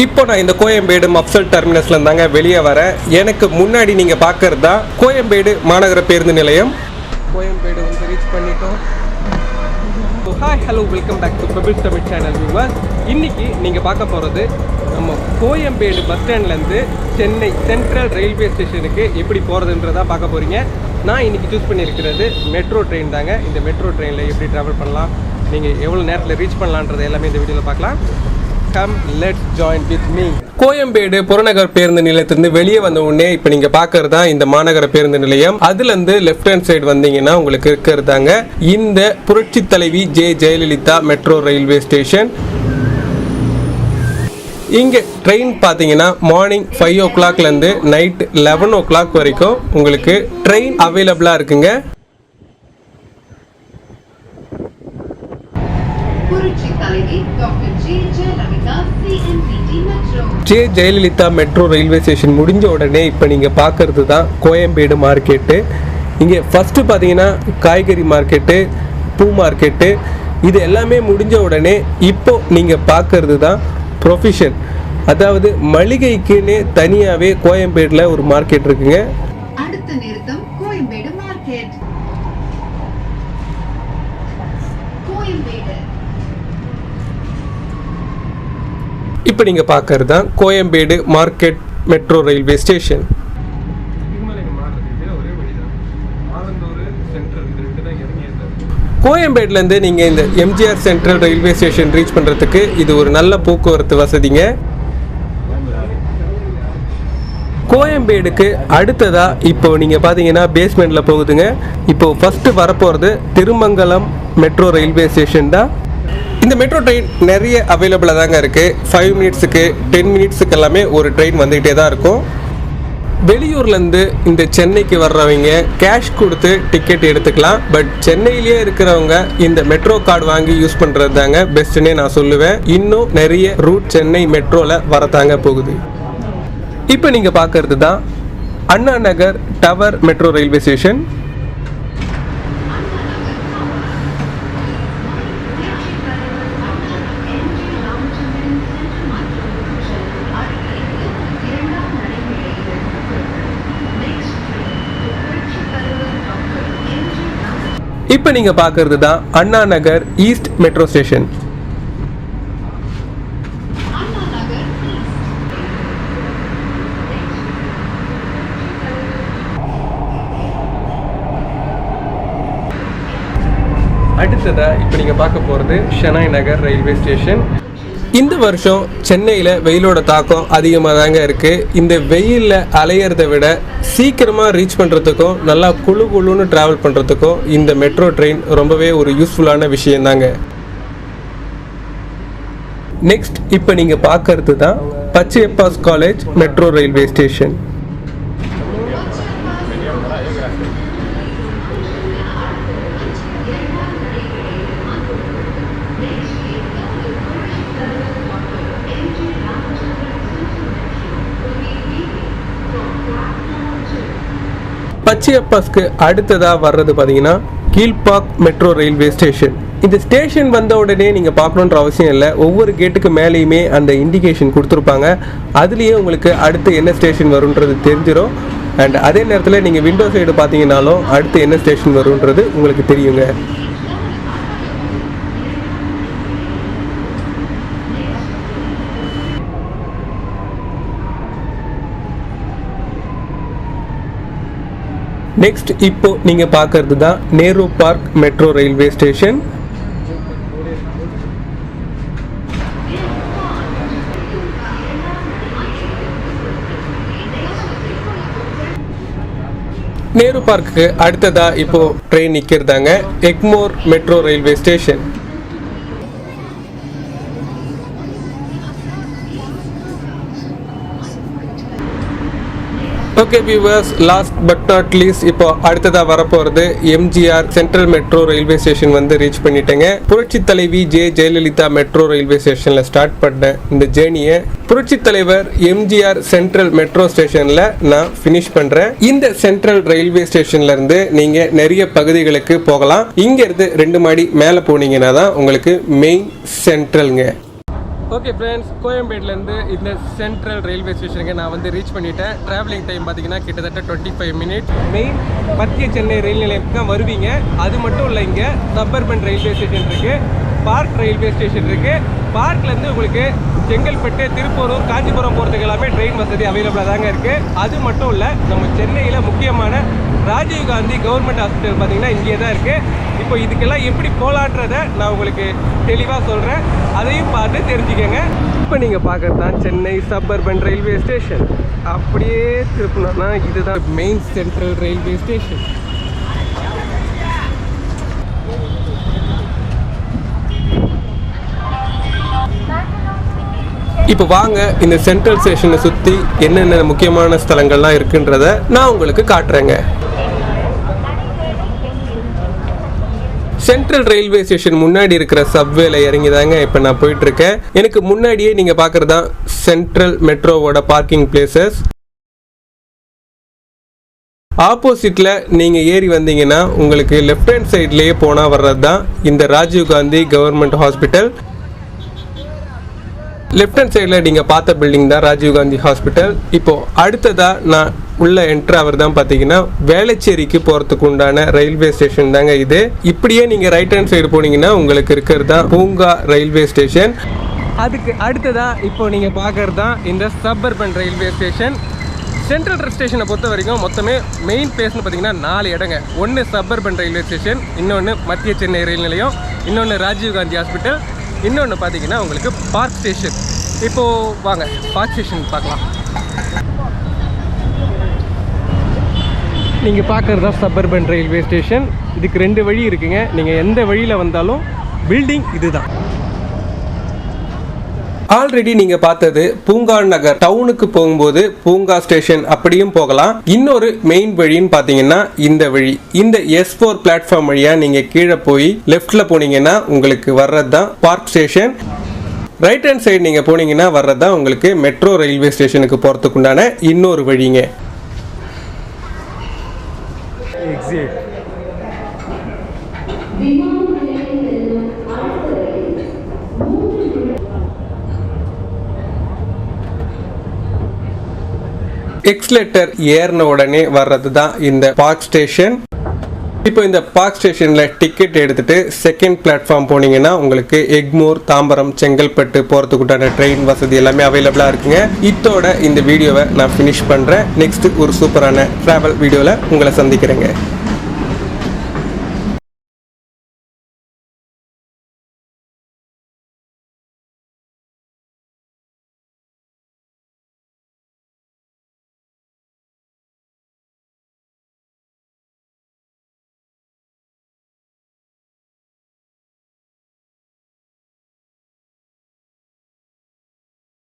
இப்போ நான் இந்த கோயம்பேடு மப்சல் டெர்மினஸ்ல இருந்தாங்க வெளியே வரேன். எனக்கு முன்னாடி நீங்கள் பார்க்கறது தான் கோயம்பேடு மாநகர பேருந்து நிலையம். கோயம்பேடு வந்து ரீச் பண்ணிட்டோம். Hi hello welcome back to Kovil Tamil channel viewers. இன்றைக்கி நீங்கள் பார்க்க போகிறது நம்ம கோயம்பேடு பஸ் ஸ்டாண்ட்லேருந்து சென்னை சென்ட்ரல் ரயில்வே ஸ்டேஷனுக்கு எப்படி போகிறதுன்றதான் பார்க்க போகிறீங்க. நான் இன்றைக்கி சூஸ் பண்ணியிருக்கிறது மெட்ரோ ட்ரெயின் தாங்க. இந்த மெட்ரோ ட்ரெயினில் எப்படி ட்ராவல் பண்ணலாம், நீங்கள் எவ்வளோ நேரத்தில் ரீச் பண்ணலான்றது எல்லாமே இந்த வீடியோவில் பார்க்கலாம். Come, let's join with me. Koyambedu புறநகர் பேருந்து நிலையத்திலிருந்து வெளியே வந்த உடனே இப்போ நீங்கள் பார்க்கறது தான் இந்த மாநகர பேருந்து நிலையம். அதுலேருந்து லெஃப்ட் ஹேண்ட் சைடு வந்தீங்கன்னா உங்களுக்கு இருக்கிறதாங்க இந்த புரட்சி தலைவி J Jayalalithaa metro railway station. இங்கே ட்ரெயின் பார்த்தீங்கன்னா மார்னிங் 5 o'clockலேருந்து நைட் 11 o'clock வரைக்கும் உங்களுக்கு ட்ரெயின் அவைலபிளாக இருக்குங்க. J Jayalalithaa metro railway station முடிஞ்ச உடனே இப்போ நீங்கள் பார்க்கறது தான் கோயம்பேடு மார்க்கெட்டு. இங்கே ஃபஸ்ட்டு பார்த்தீங்கன்னா காய்கறி மார்க்கெட்டு, பூ மார்க்கெட்டு, இது எல்லாமே முடிஞ்ச உடனே இப்போ நீங்கள் பார்க்கறது தான் ப்ரொஃபிஷன், அதாவது மளிகைக்குன்னே தனியாகவே கோயம்பேடில் ஒரு மார்க்கெட் இருக்குங்க. அடுத்த நிறுத்தம் கோயம்பேடு மார்க்கெட். கோயம்பேடு இப்போ நீங்கள் பார்க்கறது தான் Koyambedu market metro railway station. கோயம்பேடுலேருந்து நீங்கள் இந்த MGR central railway station reach பண்ணுறதுக்கு இது ஒரு நல்ல போக்குவரத்து வசதிங்க. கோயம்பேடுக்கு அடுத்ததாக இப்போ நீங்கள் பார்த்தீங்கன்னா பேஸ்மெண்ட்டில் போகுதுங்க. இப்போ ஃபஸ்ட்டு வரப்போகிறது திருமங்கலம் மெட்ரோ ரயில்வே ஸ்டேஷன் தான். இந்த மெட்ரோ ட்ரெயின் நிறைய அவைலபிளாக தாங்க இருக்குது. 5 மினிட்ஸுக்கு 10 மினிட்ஸுக்கு எல்லாமே ஒரு ட்ரெயின் வந்துக்கிட்டே தான் இருக்கும். வெளியூர்லேருந்து இந்த சென்னைக்கு வர்றவங்க கேஷ் கொடுத்து டிக்கெட் எடுத்துக்கலாம். பட் சென்னையிலேயே இருக்கிறவங்க இந்த மெட்ரோ கார்டு வாங்கி யூஸ் பண்ணுறது தாங்க பெஸ்ட்டுன்னே நான் சொல்லுவேன். இன்னும் நிறைய ரூட் சென்னை மெட்ரோவில் வரத்தாங்க போகுது. இப்போ நீங்கள் பார்க்கறது தான் Anna Nagar tower metro railway station. இப்போ நீங்க பார்க்கறது தான் Anna Nagar east metro station. அடுத்ததா இப்போ நீங்க பார்க்க போறது சென்னை நகர் ரயில்வே ஸ்டேஷன். இந்த வருஷம் சென்னையில் வெயிலோட தாக்கம் அதிகமாக தாங்க இருக்குது. இந்த வெயிலில் அலையிறத விட சீக்கிரமாக ரீச் பண்ணுறதுக்கும் நல்லா குழு குழுன்னு ட்ராவல் பண்ணுறதுக்கும் இந்த மெட்ரோ ட்ரெயின் ரொம்பவே ஒரு யூஸ்ஃபுல்லான விஷயந்தாங்க. நெக்ஸ்ட் இப்போ நீங்கள் பார்க்கறது தான் Pachaiyappa's college metro railway station. பச்சையப்பாஸ்க்கு அடுத்ததாக வர்றது பார்த்தீங்கன்னா கீழ்பாக் மெட்ரோ ரயில்வே ஸ்டேஷன். இந்த ஸ்டேஷன் வந்த உடனே நீங்கள் பார்க்கணுன்ற அவசியம் இல்லை. ஒவ்வொரு கேட்டுக்கு மேலேயுமே அந்த இண்டிகேஷன் கொடுத்துருப்பாங்க. அதுலேயே உங்களுக்கு அடுத்து என்ன ஸ்டேஷன் வரும்ன்றது தெரிஞ்சிடும். அண்ட் அதே நேரத்தில் நீங்கள் விண்டோ சைடு பார்த்தீங்கன்னாலும் அடுத்து என்ன ஸ்டேஷன் வரும்ன்றது உங்களுக்கு தெரியுங்க. நெக்ஸ்ட் இப்போ நீங்கள் பார்க்கறது தான் Nehru park metro railway station. Nehru பார்க்கு அடுத்ததா இப்போ ட்ரெயின் நிற்கிறதாங்க Egmore metro railway station. Okay viewers, last but not least இப்போ அடுத்ததாக வரப்போகிறது MGR central metro railway station வந்து ரீச் பண்ணிட்டேங்க. புரட்சி தலைவி ஜே ஜெயலலிதா மெட்ரோ ரயில்வே ஸ்டேஷனில் ஸ்டார்ட் பண்ண இந்த ஜேர்னியை புரட்சி தலைவர் MGR சென்ட்ரல் மெட்ரோ ஸ்டேஷனில் நான் ஃபினிஷ் பண்ணுறேன். இந்த சென்ட்ரல் ரயில்வே ஸ்டேஷன்லேருந்து நீங்கள் நிறைய பகுதிகளுக்கு போகலாம். இங்கேருந்து 2 மாடி மேலே போனீங்கன்னா தான் உங்களுக்கு மெயின் சென்ட்ரல்ங்க. ஓகே ஃப்ரெண்ட்ஸ், கோயம்பேடுலேருந்து இந்த சென்ட்ரல் ரயில்வே ஸ்டேஷனுக்கு நான் வந்து ரீச் பண்ணிட்டேன். ட்ராவலிங் டைம் பார்த்தீங்கன்னா கிட்டத்தட்ட 25 மினிட். மெயின் மத்திய சென்னை ரயில் நிலையத்துக்கு தான் வருவீங்க. அது மட்டும் இல்லை, இங்கே சப்பர்பன் ரயில்வே ஸ்டேஷன் இருக்குது, பார்க் ரயில்வே ஸ்டேஷன் இருக்குது. பார்க்லேருந்து உங்களுக்கு செங்கல்பட்டு, திருப்பூர், காஞ்சிபுரம் போகிறதுக்கு எல்லாமே ட்ரெயின் வசதி அவைலபிளாக தாங்க இருக்குது. அது மட்டும் இல்லை, நம்ம சென்னையில் முக்கியமான ராஜீவ்காந்தி கவர்மெண்ட் ஹாஸ்பிட்டல் பார்த்தீங்கன்னா இங்கே தான் இருக்குது. இப்போ இதுக்கெல்லாம் எப்படி போகலான்றதை நான் உங்களுக்கு தெளிவாக சொல்கிறேன், அதையும் பார்த்து தெரிஞ்சுக்கோங்க. இப்போ நீங்கள் பார்க்குறது தான் சென்னை சப்பர்பன் ரயில்வே ஸ்டேஷன். அப்படியே திருப்பினோன்னா இதுதான் மெயின் சென்ட்ரல் ரயில்வே ஸ்டேஷன். இப்போ வாங்க இந்த சென்ட்ரல் ஸ்டேஷனை சுற்றி என்னென்ன முக்கியமான ஸ்தலங்கள்லாம் இருக்குன்றத நான் உங்களுக்கு காட்டுறேங்க. சென்ட்ரல் ரயில்வே ஸ்டேஷன் முன்னாடி இருக்கிற சப்வேல இறங்கி தாங்க இப்போ நான் போயிட்டுருக்கேன். எனக்கு முன்னாடியே நீங்கள் பார்க்குறது தான் சென்ட்ரல் மெட்ரோவோட பார்க்கிங் பிளேசஸ். ஆப்போசிட்டில் நீங்கள் ஏறி வந்தீங்கன்னா உங்களுக்கு லெஃப்ட் ஹேண்ட் சைட்லேயே போனால் வர்றது தான் இந்த Rajiv Gandhi government hospital. Left hand சைடில் நீங்கள் பார்த்த பில்டிங் தான் ராஜீவ்காந்தி ஹாஸ்பிட்டல். இப்போது அடுத்ததாக நான் உள்ள என்ட்ரு ஆவர் தான் பார்த்தீங்கன்னா வேளச்சேரிக்கு போகிறதுக்கு உண்டான ரயில்வே ஸ்டேஷன் தாங்க இது. இப்படியே நீங்கள் ரைட் ஹேண்ட் சைடு போனீங்கன்னா உங்களுக்கு இருக்கிறது தான் பூங்கா ரயில்வே ஸ்டேஷன். அதுக்கு அடுத்ததாக இப்போ நீங்கள் பார்க்குறது தான் இந்த சப்பர்பன் ரயில்வே ஸ்டேஷன். சென்ட்ரல் ஸ்டேஷனை பொறுத்த வரைக்கும் மொத்தமே மெயின் பிளேஸ்னு பார்த்தீங்கன்னா 4 இடங்க. ஒன்று சப்பர்பன் ரயில்வே ஸ்டேஷன், இன்னொன்று மத்திய சென்னை ரயில் நிலையம், இன்னொன்று ராஜீவ்காந்தி ஹாஸ்பிட்டல், இன்னொன்று பார்த்தீங்கன்னா உங்களுக்கு பார்க் ஸ்டேஷன். இப்போது வாங்க பார்க் ஸ்டேஷன் பார்க்கலாம். நீங்கள் பார்க்குறது தான் சப்பர்பன் ரயில்வே ஸ்டேஷன். இதுக்கு 2 வழி இருக்குங்க. நீங்கள் எந்த வழியில் வந்தாலும் பில்டிங் இதுதான். ஆல்ரெடி நீங்கள் பார்த்தது பூங்கா நகர் டவுனுக்கு போகும்போது பூங்கா ஸ்டேஷன் அப்படியும் போகலாம். இன்னொரு மெயின் வழின்னு பார்த்தீங்கன்னா இந்த வழி, இந்த S4 பிளாட்ஃபார்ம் வழியாக நீங்கள் கீழே போய் லெஃப்டில் போனீங்கன்னா உங்களுக்கு வர்றது தான் park station. Right hand side நீங்கள் போனீங்கன்னா வர்றது தான் உங்களுக்கு மெட்ரோ ரயில்வே ஸ்டேஷனுக்கு போகிறதுக்கு உண்டான இன்னொரு வழிங்க. எக்ஸ்லேட்டர் ஏறின உடனே வர்றது தான் இந்த பார்க் ஸ்டேஷன். இப்போ இந்த பார்க் ஸ்டேஷனில் டிக்கெட் எடுத்துட்டு செகண்ட் பிளாட்ஃபார்ம் போனீங்கன்னா உங்களுக்கு எக்மோர், தாம்பரம், செங்கல்பட்டு போகிறதுக்குண்டான ட்ரெயின் வசதி எல்லாமே அவைலபிளாக இருக்குங்க. இதோட இந்த வீடியோவை நான் ஃபினிஷ் பண்ணுறேன். நெக்ஸ்ட் ஒரு சூப்பரான ட்ராவல் வீடியோவில் உங்களை சந்திக்கிறேங்க.